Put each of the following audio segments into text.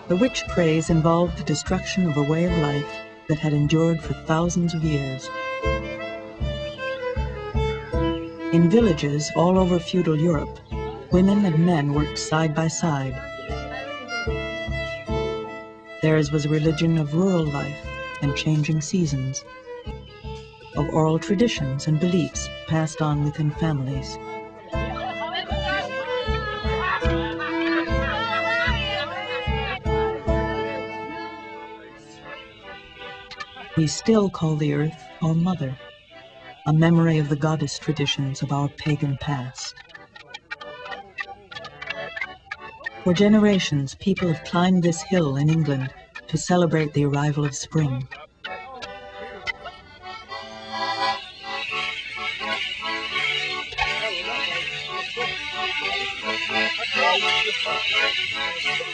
The witch craze involved the destruction of a way of life that had endured for thousands of years. In villages all over feudal Europe, women and men worked side by side. Theirs was a religion of rural life and changing seasons, of oral traditions and beliefs passed on within families. We still call the earth our mother, a memory of the goddess traditions of our pagan past. For generations, people have climbed this hill in England to celebrate the arrival of spring.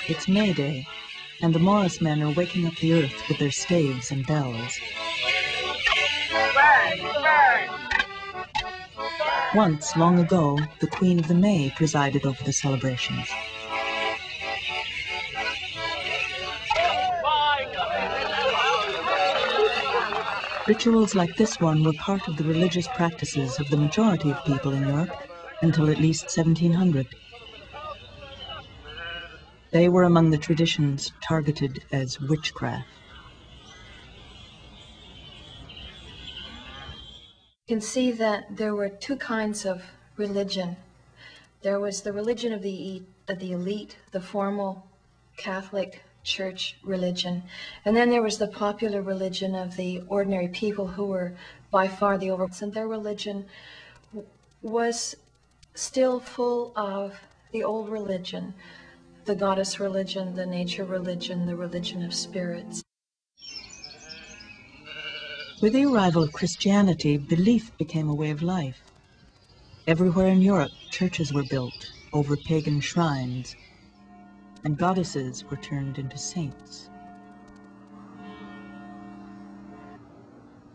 It's May Day, and the Morris men are waking up the earth with their staves and bells. Once, long ago, the Queen of the May presided over the celebrations. Rituals like this one were part of the religious practices of the majority of people in Europe until at least 1700. They were among the traditions targeted as witchcraft. You can see that there were two kinds of religion. There was the religion of the elite, the formal Catholic Church religion, and then there was the popular religion of the ordinary people who were by far the over. And their religion was still full of the old religion, the goddess religion, the nature religion, the religion of spirits. With the arrival of Christianity, belief became a way of life. Everywhere in Europe, churches were built over pagan shrines, and goddesses were turned into saints.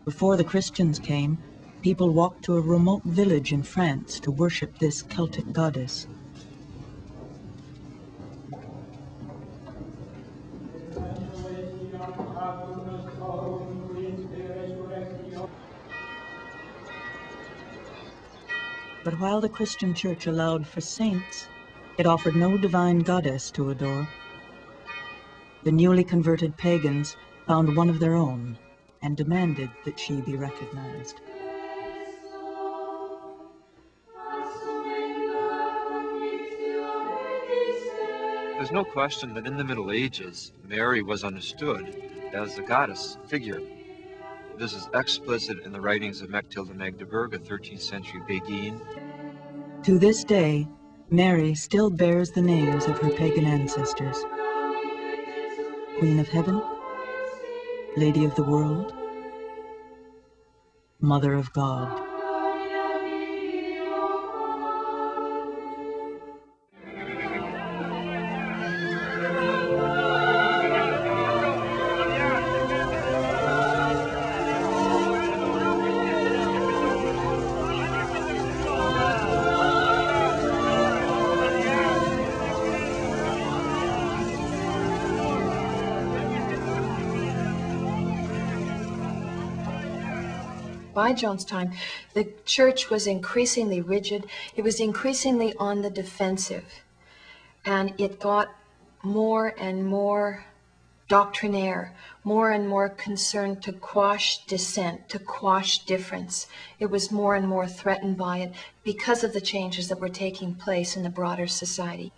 Before the Christians came, people walked to a remote village in France to worship this Celtic goddess. But while the Christian church allowed for saints, it offered no divine goddess to adore. The newly converted pagans found one of their own and demanded that she be recognized. There's no question that in the Middle Ages, Mary was understood as a goddess figure. This is explicit in the writings of Mechtilde Magdeburg, a 13th century Beguine. To this day, Mary still bears the names of her pagan ancestors: Queen of Heaven, Lady of the World, Mother of God. By Joan's time, the church was increasingly rigid. It was increasingly on the defensive. And it got more and more doctrinaire, more and more concerned to quash dissent, to quash difference. It was more and more threatened by it because of the changes that were taking place in the broader society.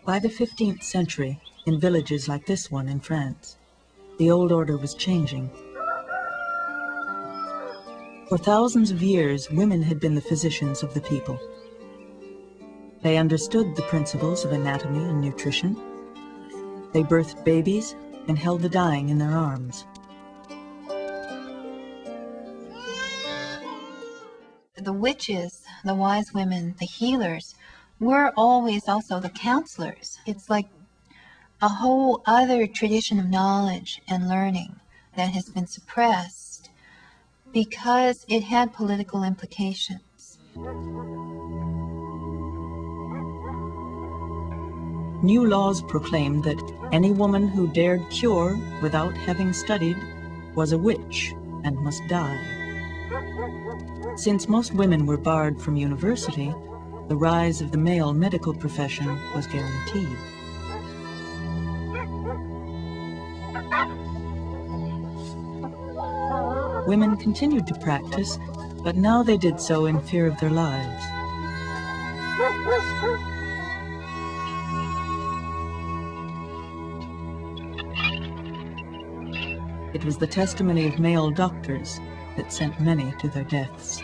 By the 15th century, in villages like this one in France, the old order was changing. For thousands of years, women had been the physicians of the people. They understood the principles of anatomy and nutrition. They birthed babies and held the dying in their arms. The witches, the wise women, the healers, were always also the counselors. It's like a whole other tradition of knowledge and learning that has been suppressed because it had political implications. new laws proclaimed that any woman who dared cure without having studied was a witch and must die. Since most women were barred from university, the rise of the male medical profession was guaranteed. Women continued to practice, but now they did so in fear of their lives. It was the testimony of male doctors that sent many to their deaths.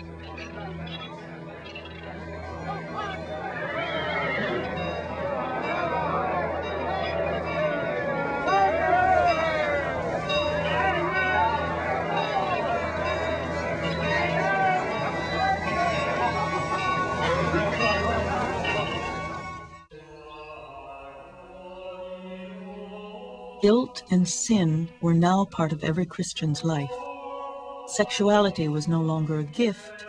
Guilt and sin were now part of every Christian's life. Sexuality was no longer a gift,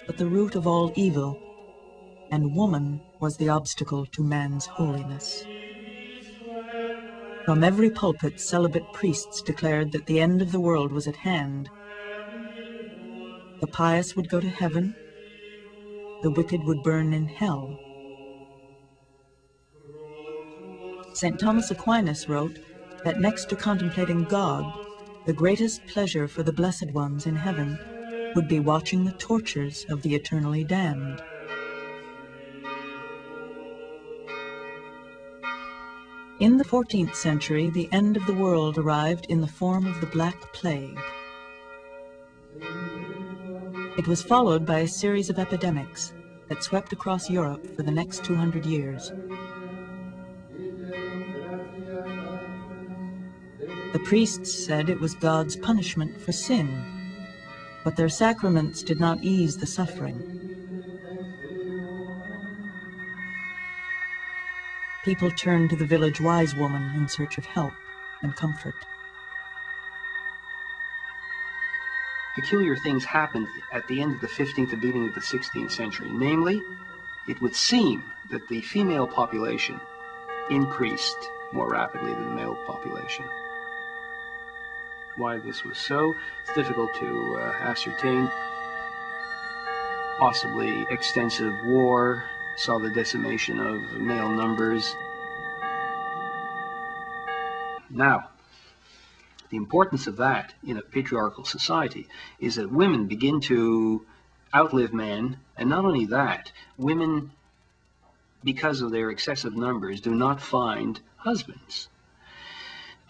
but the root of all evil, and woman was the obstacle to man's holiness. From every pulpit, celibate priests declared that the end of the world was at hand. The pious would go to heaven, the wicked would burn in hell. St. Thomas Aquinas wrote that next to contemplating God, the greatest pleasure for the blessed ones in heaven would be watching the tortures of the eternally damned. In the 14th century, the end of the world arrived in the form of the Black Plague. It was followed by a series of epidemics that swept across Europe for the next 200 years. The priests said it was God's punishment for sin, but their sacraments did not ease the suffering. People turned to the village wise woman in search of help and comfort. Peculiar things happened at the end of the 15th and beginning of the 16th century. Namely, it would seem that the female population increased more rapidly than the male population. Why this was so, it's difficult to ascertain. Possibly extensive war saw the decimation of male numbers. Now, the importance of that in a patriarchal society is that women begin to outlive men, and not only that, women, because of their excessive numbers, do not find husbands.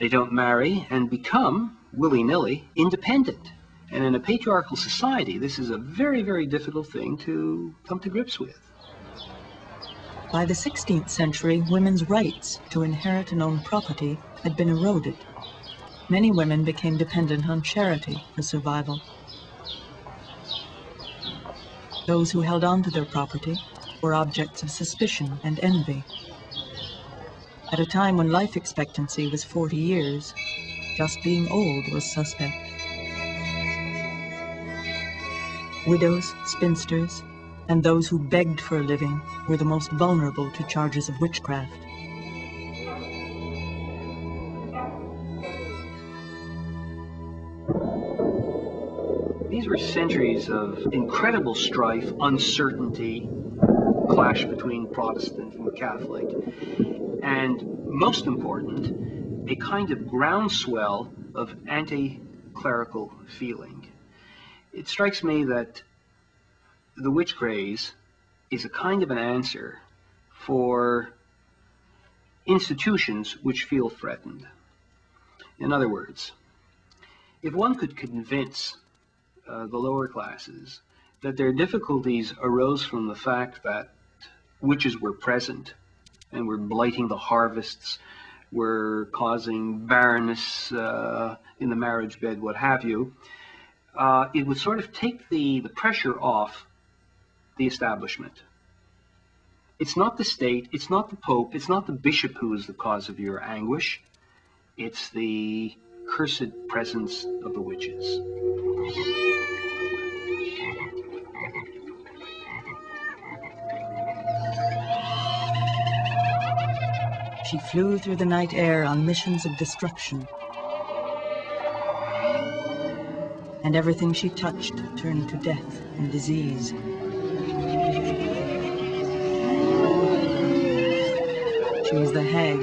They don't marry and become, willy-nilly, independent. And in a patriarchal society, this is a very, very difficult thing to come to grips with. By the 16th century, women's rights to inherit and own property had been eroded. Many women became dependent on charity for survival. Those who held on to their property were objects of suspicion and envy. At a time when life expectancy was 40 years, just being old was suspect. Widows, spinsters, and those who begged for a living were the most vulnerable to charges of witchcraft. These were centuries of incredible strife, uncertainty, clash between Protestant and Catholic, and most important, a kind of groundswell of anti-clerical feeling. It strikes me that the witch craze is a kind of an answer for institutions which feel threatened. In other words, if one could convince the lower classes that their difficulties arose from the fact that witches were present and were blighting the harvests, were causing barrenness in the marriage bed, what have you, it would sort of take the pressure off the establishment. It's not the state, it's not the Pope, it's not the bishop who is the cause of your anguish. It's the cursed presence of the witches. She flew through the night air on missions of destruction. And everything she touched turned to death and disease. She was the hag,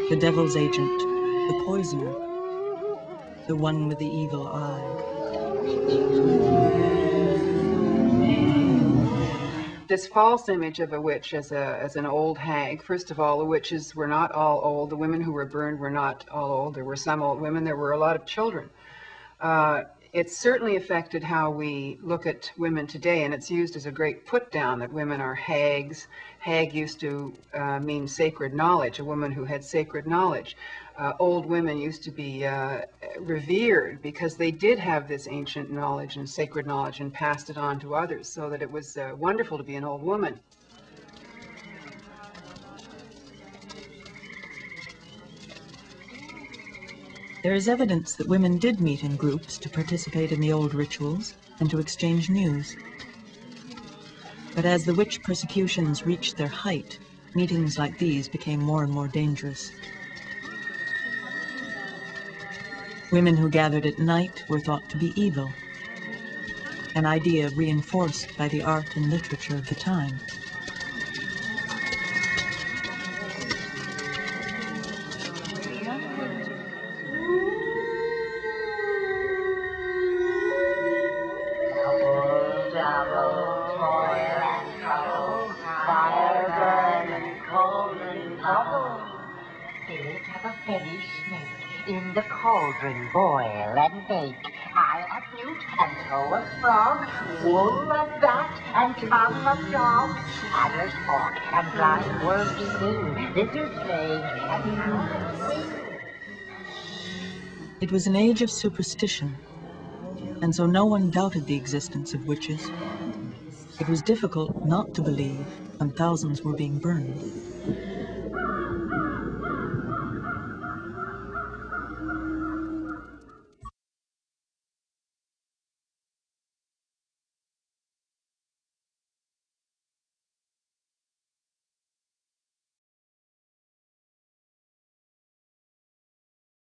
the devil's agent, the poisoner, the one with the evil eye. This false image of a witch as an old hag. First of all, the witches were not all old. The women who were burned were not all old. There were some old women. There were a lot of children. It certainly affected how we look at women today, and it's used as a great put down that women are hags. Hag used to mean sacred knowledge, a woman who had sacred knowledge. Old women used to be revered because they did have this ancient knowledge and sacred knowledge and passed it on to others, so that it was wonderful to be an old woman. There is evidence that women did meet in groups to participate in the old rituals and to exchange news. But as the witch persecutions reached their height, meetings like these became more and more dangerous. Women who gathered at night were thought to be evil, an idea reinforced by the art and literature of the time. In the cauldron boil and bake. I'll have newt and toe of frog, wool of bat and tongue of dog, adder's fork and blind worm's sting. This is strange. It was an age of superstition, and so no one doubted the existence of witches. It was difficult not to believe when thousands were being burned.